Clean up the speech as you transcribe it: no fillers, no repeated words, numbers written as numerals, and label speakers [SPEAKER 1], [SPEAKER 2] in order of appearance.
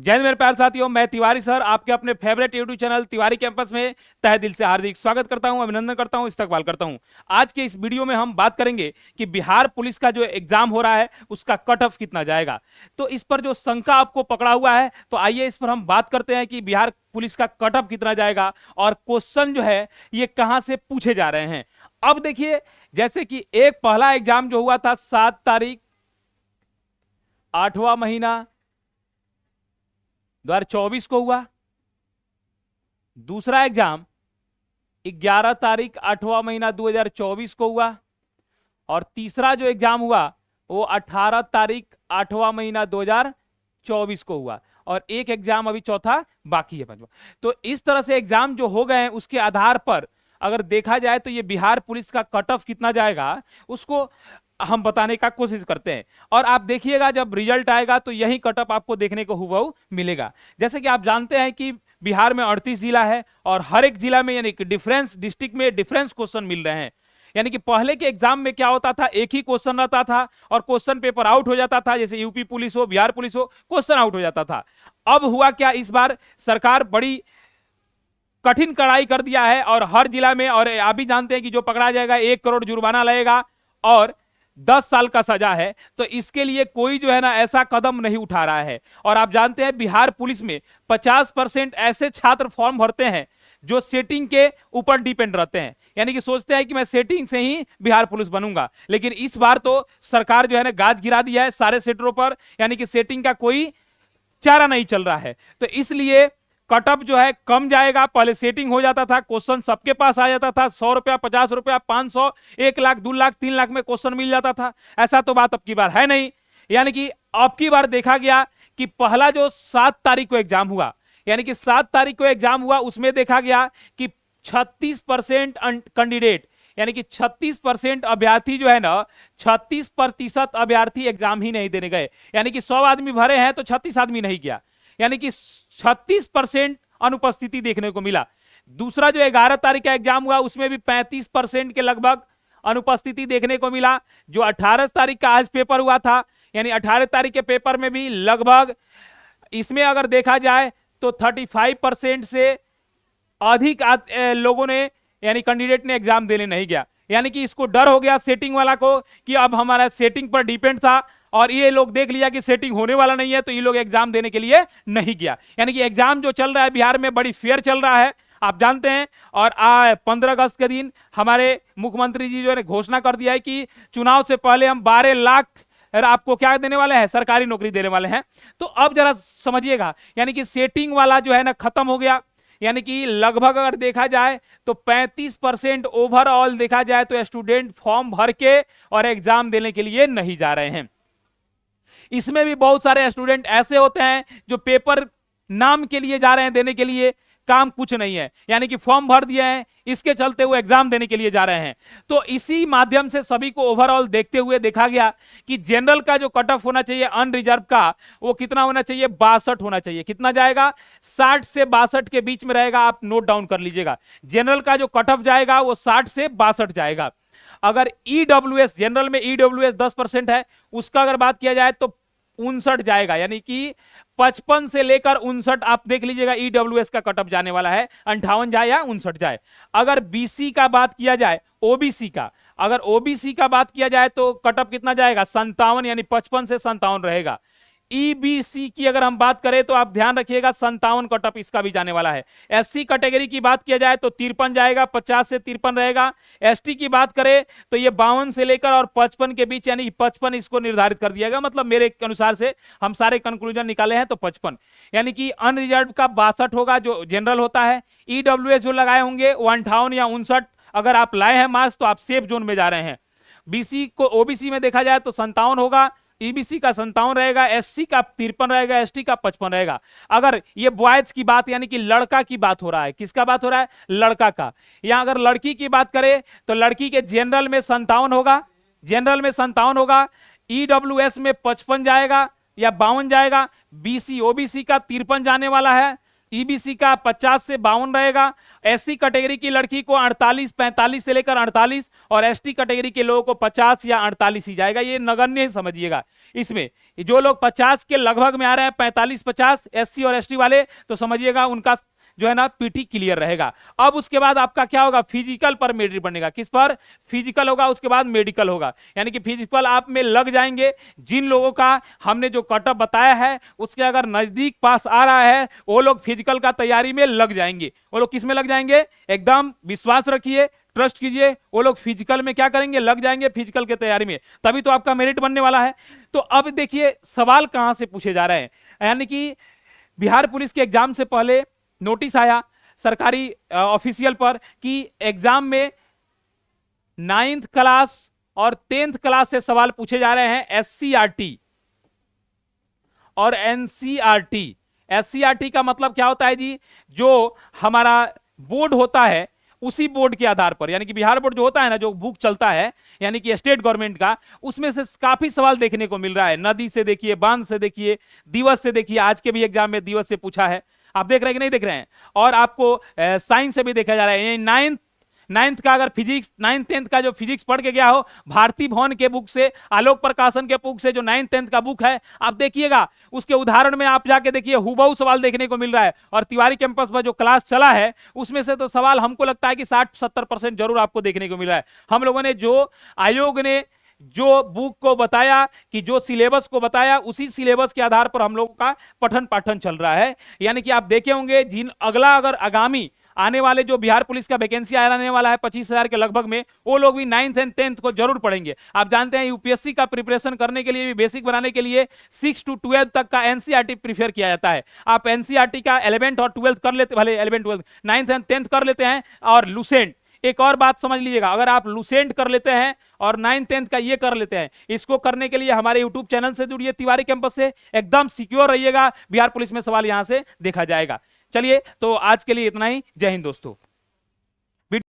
[SPEAKER 1] जय हिंद मेरे प्यारे साथियों, मैं तिवारी सर आपके अपने favourite YouTube channel Tiwari campus में तहे दिल से हार्दिक स्वागत करता हूं, अभिनंदन करता हूं, इस्तकबाल करता हूं। आज के इस वीडियो में हम बात करेंगे कि बिहार पुलिस का जो एग्जाम हो रहा है उसका कट ऑफ कितना जाएगा। तो इस पर जो शंका आपको पकड़ा हुआ है, तो आइए इस पर हम बात करते हैं कि बिहार पुलिस का कट ऑफ कितना जाएगा और क्वेश्चन जो है ये कहां से पूछे जा रहे हैं। अब देखिए, जैसे कि एक पहला एग्जाम जो हुआ था 7 तारीख 8वां महीना 2024 को हुआ। दूसरा एग्जाम 11 तारीख 8वां महीना 2024 को हुआ। और तीसरा जो एग्जाम हुआ वो 18 तारीख 8वां महीना 2024 को हुआ। और एक एग्जाम अभी चौथा बाकी है, पंचवा। तो इस तरह से एग्जाम जो हो गए हैं उसके आधार पर अगर देखा जाए तो ये बिहार पुलिस का कट ऑफ कितना जाएगा उसको हम बताने का कोशिश करते हैं। और आप देखिएगा जब रिजल्ट आएगा तो यही कट ऑफ आपको देखने को हुबहू मिलेगा। जैसे कि आप जानते हैं कि बिहार में 38 जिला है और हर एक जिला में यानी कि डिफरेंस डिस्ट्रिक्ट में डिफरेंस क्वेश्चन मिल रहे हैं। यानी कि पहले के एग्जाम में क्या होता था, एक ही क्वेश्चन रहता था और क्वेश्चन पेपर आउट हो जाता था। जैसे यूपी पुलिस हो, बिहार पुलिस हो, क्वेश्चन आउट हो जाता था। अब हुआ क्या, इस बार सरकार बड़ी कठिन कड़ाई कर दिया है और हर जिला में, और आप भी जानते हैं कि जो पकड़ा जाएगा 1 करोड़ जुर्माना लगेगा और 10 साल का सजा है। तो इसके लिए कोई जो है ना ऐसा कदम नहीं उठा रहा है। और आप जानते हैं बिहार पुलिस में 50% ऐसे छात्र फॉर्म भरते हैं जो सेटिंग के ऊपर डिपेंड रहते हैं, यानी कि सोचते हैं कि मैं सेटिंग से ही बिहार पुलिस बनूंगा। लेकिन इस बार तो सरकार जो है ना गाज गिरा दिया है सारे सेटरों पर, यानी कि सेटिंग का कोई चारा नहीं चल रहा है। तो इसलिए कट ऑफ जो है कम जाएगा। पहले सेटिंग हो जाता था, क्वेश्चन सबके पास आ जाता था, 100 रुपया, 50 रुपया, 500, 1 लाख, 2 लाख, 3 लाख में क्वेश्चन मिल जाता था। ऐसा तो बात अब की बार है नहीं। यानी कि अब की बार देखा गया कि पहला जो 7 तारीख को एग्जाम हुआ, यानी कि 7 तारीख को एग्जाम हुआ, उसमें देखा गया कि 36% कैंडिडेट यानी कि 36% अभ्यर्थी जो है ना, 36% अभ्यर्थी एग्जाम ही नहीं देने गए। यानी कि 100 आदमी भरे हैं तो 36 आदमी नहीं गया, यानी कि 36% अनुपस्थिति देखने को मिला। दूसरा जो 11 तारीख का एग्जाम हुआ उसमें भी 35% के लगभग अनुपस्थिति देखने को मिला। जो 18 तारीख का आज पेपर हुआ था, यानी 18 तारीख के पेपर में भी लगभग, इसमें अगर देखा जाए तो 35% से अधिक लोगों ने यानी कैंडिडेट ने एग्जाम देने नहीं गया। यानी कि इसको डर हो गया सेटिंग वाला को कि अब हमारा सेटिंग पर डिपेंड था और ये लोग देख लिया कि सेटिंग होने वाला नहीं है, तो ये लोग एग्जाम देने के लिए नहीं गया। यानी कि एग्जाम जो चल रहा है बिहार में बड़ी फेयर चल रहा है, आप जानते हैं। और 15 अगस्त के दिन हमारे मुख्यमंत्री जी जो ने घोषणा कर दिया है कि चुनाव से पहले हम 12 लाख आपको क्या देने वाले हैं, सरकारी नौकरी देने वाले हैं। तो अब जरा समझिएगा, यानी कि सेटिंग वाला जो है ना खत्म हो गया। यानी कि लगभग अगर देखा जाए तो 35% ओवरऑल देखा जाए तो स्टूडेंट फॉर्म भर के और एग्जाम देने के लिए नहीं जा रहे हैं। इसमें भी बहुत सारे स्टूडेंट ऐसे होते हैं जो पेपर नाम के लिए जा रहे हैं देने के लिए, काम कुछ नहीं है, यानी कि फॉर्म भर दिए हैं, इसके चलते वो एग्जाम देने के लिए जा रहे हैं। तो इसी माध्यम से सभी को ओवरऑल देखते हुए देखा गया कि जनरल का जो कट ऑफ होना चाहिए अनरिजर्व का, वो कितना होना चाहिए, 62 होना चाहिए। कितना जाएगा, 60 से 62 के बीच में रहेगा। आप नोट डाउन कर लीजिएगा, जनरल का जो कट ऑफ जाएगा वो 60 से 62 जाएगा। अगर ईडब्ल्यूएस, जनरल में ईडब्ल्यूएस 10% है, उसका अगर बात किया जाए तो 59 जाएगा। यानी कि 55 से लेकर 59 आप देख लीजिएगा ईडब्ल्यूएस का कटअप जाने वाला है, 58 जाए या 59 जाए। अगर बीसी का बात किया जाए, ओबीसी का, अगर ओबीसी का बात किया जाए तो कटअप कितना जाएगा, 57, यानी 55 से 57 रहेगा। ईबीसी की अगर हम बात करें तो आप ध्यान रखिएगा 57 कटअप इसका भी जाने वाला है। एससी कैटेगरी की बात किया जाए तो 53 जाएगा, 50 से 53 रहेगा। एसटी की बात करें तो ये 52 से लेकर और 55 के बीच, यानी 55 इसको निर्धारित कर दिया गया। मतलब मेरे अनुसार से हम सारे कंक्लूजन निकाले हैं तो 55, यानी कि अनरिजर्व का 62 होगा जो जनरल होता है। ईडब्ल्यूएस जो लगाए होंगे वो 58 या 59 अगर आप लाए हैं मार्क्स तो आप सेफ जोन में जा रहे हैं। बीसी को ओबीसी में देखा जाए तो 57 होगा, ईबीसी का 57 रहेगा, एससी का 53 रहेगा, एसटी का 55 रहेगा। अगर ये बॉयज की बात यानी कि लड़का की बात हो रहा है, किसका बात हो रहा है, लड़का का। यहां अगर लड़की की बात करें तो लड़की के जनरल में 57 होगा, जनरल में 57 होगा। ईडब्ल्यूएस में 55 जाएगा या 52 जाएगा। बीसी ओबीसी का 53 जाने वाला है, ईबीसी का 50 से 52 रहेगा। एससी कैटेगरी की लड़की को 48, 45 से लेकर 48 और एसटी कैटेगरी के लोगों को 50 या 48 ही जाएगा। ये नगण्य ही समझिएगा इसमें, जो लोग 50 के लगभग में आ रहे हैं, 45-50 एससी और एसटी वाले, तो समझिएगा उनका जो है ना पीटी क्लियर रहेगा। अब उसके बाद आपका क्या होगा, फिजिकल पर मेरिट बनेगा। किस पर? फिजिकल होगा, उसके बाद मेडिकल होगा। यानी कि फिजिकल आप में लग जाएंगे जिन लोगों का हमने जो कटअप बताया है उसके अगर नजदीक पास आ रहा है, वो लोग फिजिकल का तैयारी में लग जाएंगे। वो लोग किस में लग जाएंगे? एकदम विश्वास रखिए, ट्रस्ट कीजिए, वो लोग फिजिकल में क्या करेंगे, लग जाएंगे फिजिकल की तैयारी में, तभी तो आपका मेरिट बनने वाला है। तो अब देखिए सवाल कहां से पूछे जा रहे हैं, यानी कि बिहार पुलिस के एग्जाम से पहले नोटिस आया सरकारी ऑफिशियल पर कि एग्जाम में 9th क्लास और 10th क्लास से सवाल पूछे जा रहे हैं, एससीईआरटी और एनसीईआरटी। एससीईआरटी का मतलब क्या होता है जी, जो हमारा बोर्ड होता है उसी बोर्ड के आधार पर, यानी कि बिहार बोर्ड जो होता है ना, जो बुक चलता है यानी कि स्टेट गवर्नमेंट का, उसमें से काफी सवाल देखने को मिल रहा है। नदी से देखिए, बांध से देखिए, दिवस से देखिए, आज के भी एग्जाम में दिवस से पूछा है, आप देख रहे हैं कि नहीं देख रहे हैं। और आपको साइंस से भी देखा जा रहा है। नाइन्थ का अगर फिजिक्स, 9th 10th का जो फिजिक्स पढ़ के गया हो, भारती भवन के बुक से, आलोक प्रकाशन के बुक से जो 9th 10th का बुक है, आप देखिएगा उसके उदाहरण में आप जाके देखिए हुबहू सवाल देखने को मिल रहा है। और तिवारी कैंपस पर जो क्लास चला है उसमें से तो सवाल हमको लगता है कि 60-70% जरूर आपको देखने को मिल रहा है। हम लोगों ने जो आयोग ने जो बुक को बताया, कि जो सिलेबस को बताया, उसी सिलेबस के आधार पर हम लोगों का पठन पाठन चल रहा है। यानी कि आप देखे होंगे जिन अगला अगर आगामी आने वाले जो बिहार पुलिस का वैकेंसी आने वाला है 25,000 के लगभग में, वो लोग भी 9th एंड 10th को जरूर पढ़ेंगे। आप जानते हैं यूपीएससी का प्रिपरेशन करने के लिए भी, बेसिक बनाने के लिए 6 to 12 तक का एनसीईआरटी प्रीफर किया जाता है। आप एनसीईआरटी का 11th और 12th कर लेते, भले 11th 12th 9th and 10th कर लेते हैं। और लुसेंट, एक और बात समझ लीजिएगा, अगर आप लुसेंट कर लेते हैं और 9th 10th का ये कर लेते हैं, इसको करने के लिए हमारे यूट्यूब चैनल से जुड़िए, तिवारी कैंपस से, एकदम सिक्योर रहिएगा, बिहार पुलिस में सवाल यहां से देखा जाएगा। चलिए, तो आज के लिए इतना ही। जय हिंद दोस्तों।